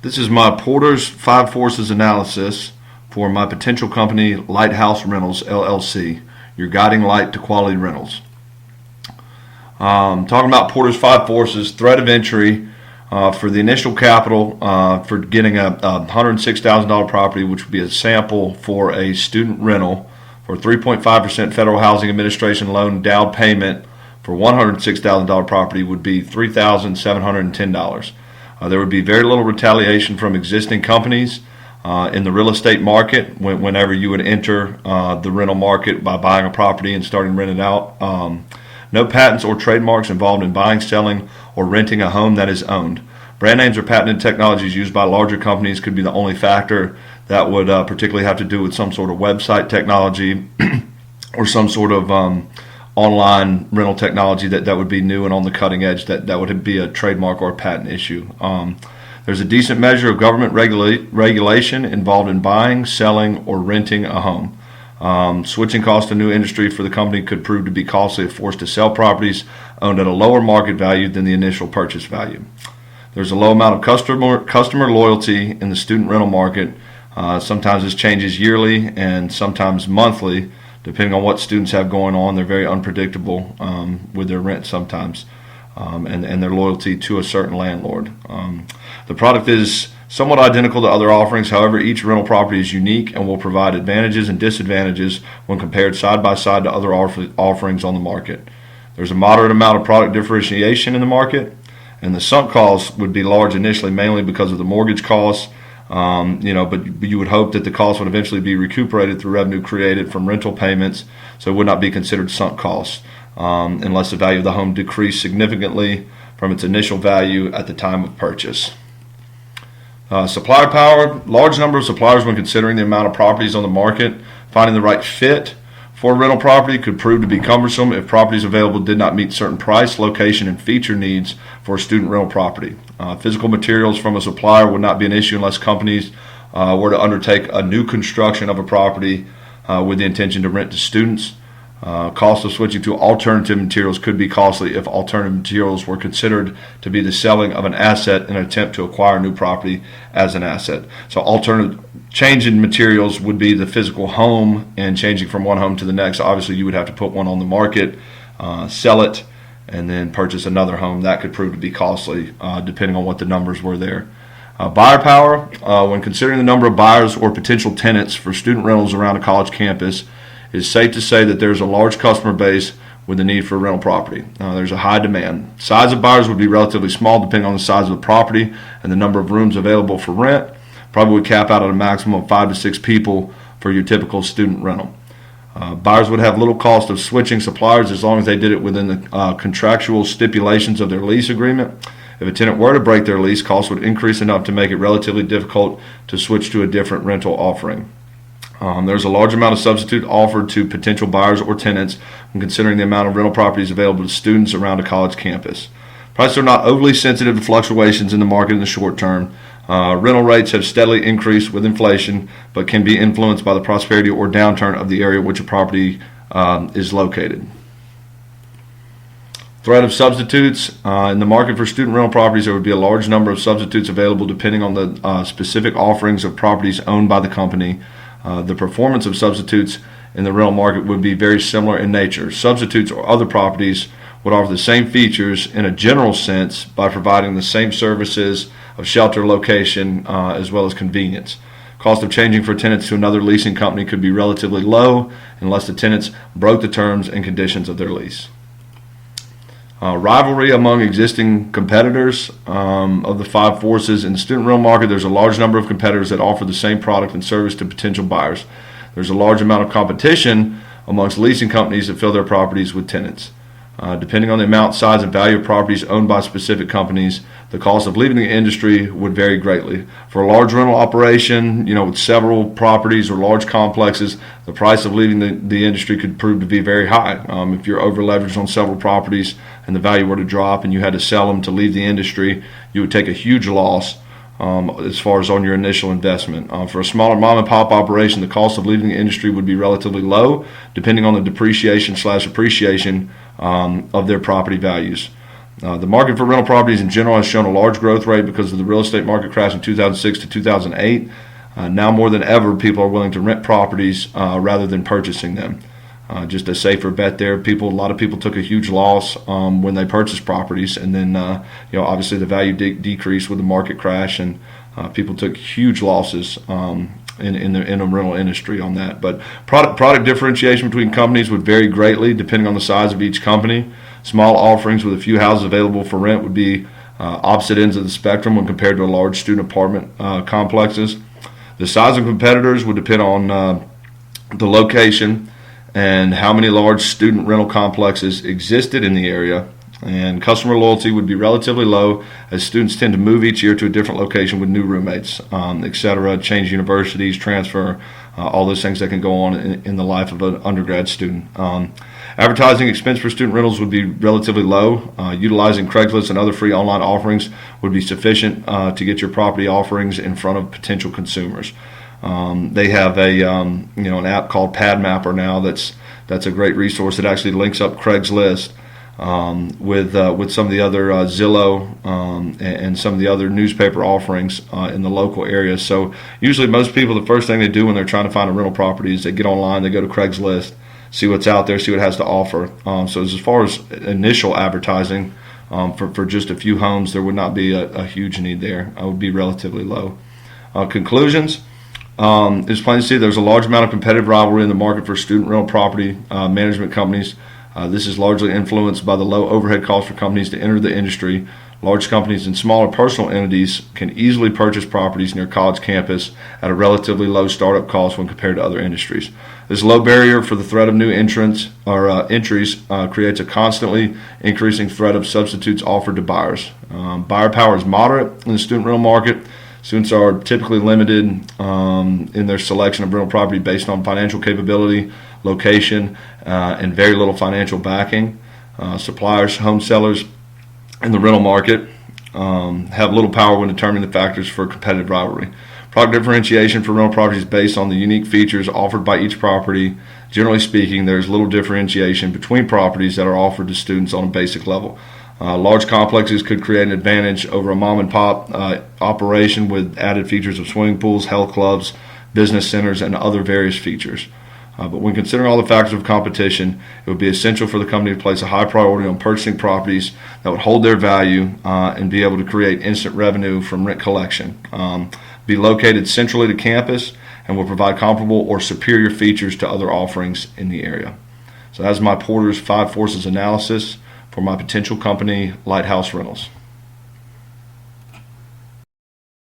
This is my Porter's 5 Forces analysis for my potential company, Lighthouse Rentals, LLC, your guiding light to quality rentals. Talking about Porter's 5 Forces, threat of entry for the initial capital for getting a $106,000 property, which would be a sample for a student rental for 3.5% Federal Housing Administration loan down payment for $106,000 property would be $3,710. There would be very little retaliation from existing companies in the real estate market whenever you would enter the rental market by buying a property and starting to rent it out. No patents or trademarks involved in buying, selling, or renting a home that is owned. Brand names or patented technologies used by larger companies could be the only factor that would particularly have to do with some sort of website technology or some sort of online rental technology that would be new and on the cutting edge, that would be a trademark or a patent issue. There's a decent measure of government regulation involved in buying, selling, or renting a home. Switching costs to new industry for the company could prove to be costly if forced to sell properties owned at a lower market value than the initial purchase value. There's a low amount of customer loyalty in the student rental market. Sometimes this changes yearly and sometimes monthly, depending on what students have going on. They're very unpredictable with their rent sometimes, and their loyalty to a certain landlord. The product is somewhat identical to other offerings. However, each rental property is unique and will provide advantages and disadvantages when compared side by side to other offerings on the market. There's a moderate amount of product differentiation in the market, and the sunk costs would be large initially, mainly because of the mortgage costs. But you would hope that the cost would eventually be recuperated through revenue created from rental payments, so it would not be considered sunk costs unless the value of the home decreased significantly from its initial value at the time of purchase. Supplier power. Large number of suppliers when considering the amount of properties on the market. Finding the right fit for a rental property could prove to be cumbersome if properties available did not meet certain price, location, and feature needs for a student rental property. Physical materials from a supplier would not be an issue unless companies were to undertake a new construction of a property with the intention to rent to students. Cost of switching to alternative materials could be costly if alternative materials were considered to be the selling of an asset in an attempt to acquire a new property as an asset. So alternative change in materials would be the physical home, and changing from one home to the next. Obviously, you would have to put one on the market, sell it, and then purchase another home. That could prove to be costly depending on what the numbers were there. Buyer power. When considering the number of buyers or potential tenants for student rentals around a college campus, it is safe to say that there's a large customer base with a need for a rental property. There's a high demand. Size of buyers would be relatively small depending on the size of the property and the number of rooms available for rent. Probably would cap out at a maximum of 5 to 6 people for your typical student rental. Buyers would have little cost of switching suppliers as long as they did it within the contractual stipulations of their lease agreement. If a tenant were to break their lease, costs would increase enough to make it relatively difficult to switch to a different rental offering. There's a large amount of substitute offered to potential buyers or tenants when considering the amount of rental properties available to students around a college campus. Prices are not overly sensitive to fluctuations in the market in the short term. Rental rates have steadily increased with inflation, but can be influenced by the prosperity or downturn of the area in which a property is located. Threat of substitutes. In the market for student rental properties, there would be a large number of substitutes available depending on the specific offerings of properties owned by the company. The performance of substitutes in the rental market would be very similar in nature. Substitutes or other properties would offer the same features in a general sense by providing the same services of shelter, location, as well as convenience. Cost of changing for tenants to another leasing company could be relatively low unless the tenants broke the terms and conditions of their lease. Rivalry among existing competitors of the 5 forces. In the student rental market, there's a large number of competitors that offer the same product and service to potential buyers. There's a large amount of competition amongst leasing companies that fill their properties with tenants. Depending on the amount, size, and value of properties owned by specific companies, the cost of leaving the industry would vary greatly. For a large rental operation, with several properties or large complexes, the price of leaving the industry could prove to be very high. If you're over leveraged on several properties and the value were to drop and you had to sell them to leave the industry, you would take a huge loss as far as on your initial investment. For a smaller mom and pop operation, the cost of leaving the industry would be relatively low, depending on the depreciation/appreciation of their property values. The market for rental properties in general has shown a large growth rate because of the real estate market crash in 2006 to 2008. Now more than ever, people are willing to rent properties rather than purchasing them. Just a safer bet there. A lot of people took a huge loss when they purchased properties, and then obviously the value decreased with the market crash, and people took huge losses in the rental industry on that. But product differentiation between companies would vary greatly depending on the size of each company. Small offerings with a few houses available for rent would be opposite ends of the spectrum when compared to large student apartment complexes. The size of competitors would depend on the location and how many large student rental complexes existed in the area. And customer loyalty would be relatively low, as students tend to move each year to a different location with new roommates, etc., change universities, transfer, all those things that can go on in the life of an undergrad student. Advertising expense for student rentals would be relatively low. Utilizing Craigslist and other free online offerings would be sufficient to get your property offerings in front of potential consumers. They have an app called Pad Mapper now that's a great resource. It actually links up Craigslist with some of the other Zillow and some of the other newspaper offerings in the local area. So usually most people, the first thing they do when they're trying to find a rental property is they get online, they go to Craigslist, see what's out there, see what it has to offer. So as far as initial advertising for just a few homes, there would not be a huge need there. It would be relatively low. Conclusions. It's plain to see there's a large amount of competitive rivalry in the market for student rental property management companies. This is largely influenced by the low overhead costs for companies to enter the industry. Large companies and smaller personal entities can easily purchase properties near college campus at a relatively low startup cost when compared to other industries. This low barrier for the threat of new entrants or entries creates a constantly increasing threat of substitutes offered to buyers. Buyer power is moderate in the student rental market. Students are typically limited in their selection of rental property based on financial capability, location, and very little financial backing. Suppliers, home sellers in the rental market have little power when determining the factors for competitive rivalry. Product differentiation for rental properties is based on the unique features offered by each property. Generally speaking, there is little differentiation between properties that are offered to students on a basic level. Large complexes could create an advantage over a mom-and-pop operation with added features of swimming pools, health clubs, business centers, and other various features. But when considering all the factors of competition, it would be essential for the company to place a high priority on purchasing properties that would hold their value and be able to create instant revenue from rent collection. Be located centrally to campus and will provide comparable or superior features to other offerings in the area. So that's my Porter's 5 Forces analysis for my potential company, Lighthouse Rentals.